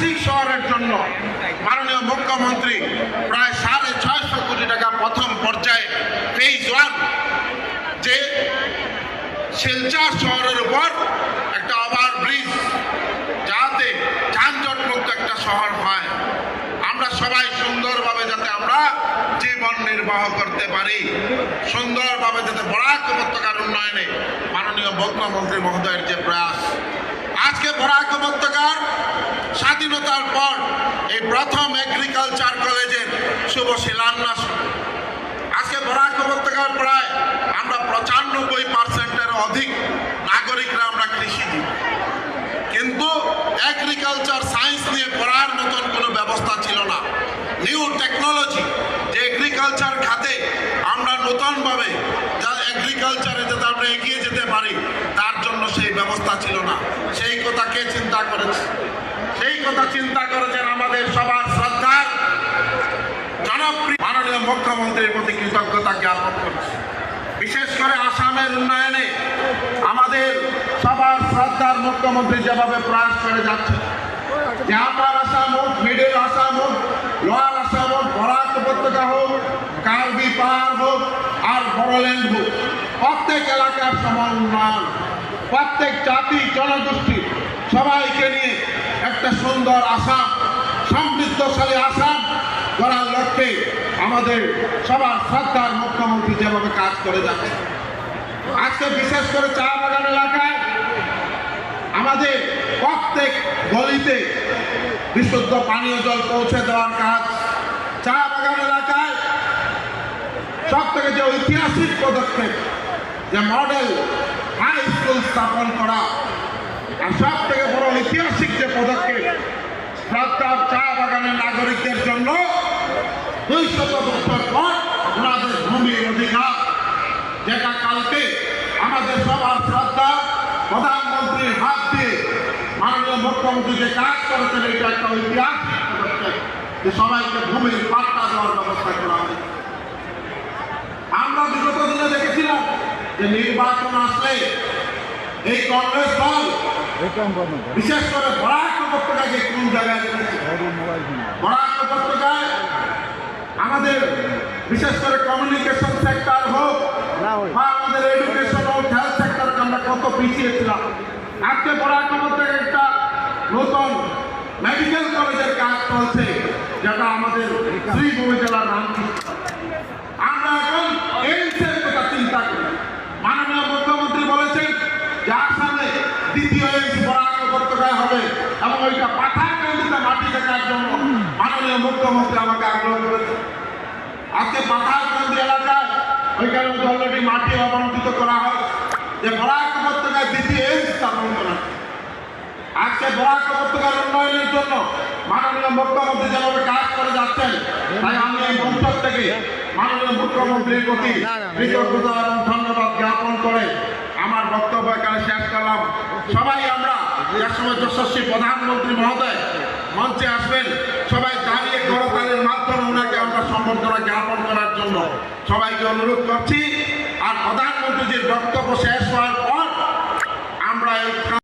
ঐতিহাসিক শহরের জন্য মাননীয় মুখ্যমন্ত্রী প্রায় 650 কোটি টাকা প্রথম পর্যায়ে ফেজ 1 যে শিলচর শহরের উপর একটা ওভার ব্রিজ, যাতে যানজট মুক্ত একটা শহর হয়, আমরা সবাই সুন্দরভাবে যাতে আমরা জীবন নির্বাহ করতে পারি, সুন্দরভাবে যাতে বরাক উপত্যকার উন্নয়নে মাননীয় মুখ্যমন্ত্রী মহোদয়ের যে প্রয়াস, আজকে বরাক উপত্যকার স্বাধীনতার পর এই প্রথম এগ্রিকালচার কলেজের শুভ শিলান্যাস। আজকে বরাক উপত্যকার প্রায় আমরা 95%-এর অধিক নাগরিকরা আমরা কৃষিজীবী, কিন্তু এগ্রিকালচার সায়েন্স নিয়ে পড়ার মতন কোনো ব্যবস্থা ছিল না। নিউ টেকনোলজি যে এগ্রিকালচার খাতে আমরা নতুনভাবে যা এগ্রিকালচারে যাতে আমরা এগিয়ে যেতে পারি তার জন্য সেই ব্যবস্থা ছিল না। সেই কথা কে চিন্তা করেছে? সেই কথা চিন্তা করেছেন আমাদের সবার শ্রদ্ধার জনপ্রিয় মাননীয় মুখ্যমন্ত্রীর প্রতি কৃতজ্ঞতা জ্ঞাপন করছি। বিশেষ করে আসামের উন্নয়নে আমাদের সবার শ্রদ্ধার মুখ্যমন্ত্রী যেভাবে প্রয়াস করে যাচ্ছে, যে আপার আসাম হোক, মিডল আসাম হোক, লোয়ার আসাম হোক, বরাক উপত্যকা হোক, কার্বি পাহাড় হোক আর বড়োল্যান্ড হোক, প্রত্যেক এলাকার সমান উন্নয়ন, প্রত্যেক জাতি জনগোষ্ঠী সবাইকে নিয়ে একটা সুন্দর আসাম, সমৃদ্ধশালী আসাম গড়ার লক্ষ্যে আমাদের সবার শ্রদ্ধার মুখ্যমন্ত্রী যেভাবে কাজ করে যাচ্ছে। আজকে বিশেষ করে চা বাগান এলাকায় আমাদের প্রত্যেক গলিতে বিশুদ্ধ পানীয় জল পৌঁছে দেওয়ার কাজ, চা বাগান এলাকায় সব থেকে যে ঐতিহাসিক পদক্ষেপ, যে মডেল হাই স্কুল স্থাপন করা, আর সব থেকে বড় ঐতিহাসিক যে পদক্ষেপ সরকার চা বাগানের নাগরিকদের জন্য 200 বছর পর ওনাদের ভূমির অধিকার, যেটা কালকে আমাদের সবার শ্রদ্ধা প্রধানমন্ত্রীর হাত দিয়ে মাননীয় মুখ্যমন্ত্রী যে কাজ করেছেন, এটা একটা ঐতিহাসিক পদক্ষেপ যে সবাইকে ভূমির পাট্টা দেওয়ার ব্যবস্থা করা হবে। আমরা বিগত দিনে দেখেছিলাম যে নির্বাচন আসলে এই কংগ্রেস দল বিশেষ করে বরাক উপত্যকাকে কোন জায়গায় রেখেছে, বরাক উপত্যকায় আমাদের বিশেষ করে কমিউনিকেশন সেক্টর হোক বা আমাদের এডুকেশন হোক, হেলথ সেক্টরকে আমরা কত পিছিয়ে ছিলাম। আজকে বরাক উপত্যকায় একটা নতুন মেডিকেল কলেজের কাজ চলছে, যেটা আমাদের শ্রীভূমি জেলার রামকৃষ্ণ। আমরা এখন এইমসের কথা চিন্তা করি। মাননীয় মুখ্যমন্ত্রী বলেছেন যে আসামে দ্বিতীয় এইমস বরাক উপত্যকায় হবে এবং ওইটা পাথারকান্দিতে মাটি দেখার জন্য মাননীয় মুখ্যমন্ত্রী আমাকে আগ্রহ করেছে। আজকে পাথারকান্দি এলাকায় ওইখানে অলরেডি মাটি আবণ্টিত করা হয় যে বরাক উপত্যকায় দ্বিতীয় এইমস স্থাপন করা। আজকে বরাক উপত্যকার উন্নয়নের জন্য মাননীয় মুখ্যমন্ত্রী যেভাবে কাজ করে যাচ্ছেন, তাই আমি এই মঞ্চ থেকে মাননীয় মুখ্যমন্ত্রীর প্রতি কৃতজ্ঞতা এবং ধন্যবাদ জ্ঞাপন করে আমার বক্তব্য এখানে শেষ করলাম। সবাই আমরা একসময় যশস্বী প্রধানমন্ত্রী মহোদয় মঞ্চে আসবেন, সবাই দাঁড়িয়ে করতালির মাধ্যমে ওনাকে আমরা সম্বর্ধনা জ্ঞাপন করার জন্য সবাইকে অনুরোধ করছি। আর প্রধানমন্ত্রীজির বক্তব্য শেষ হওয়ার পর আমরা এই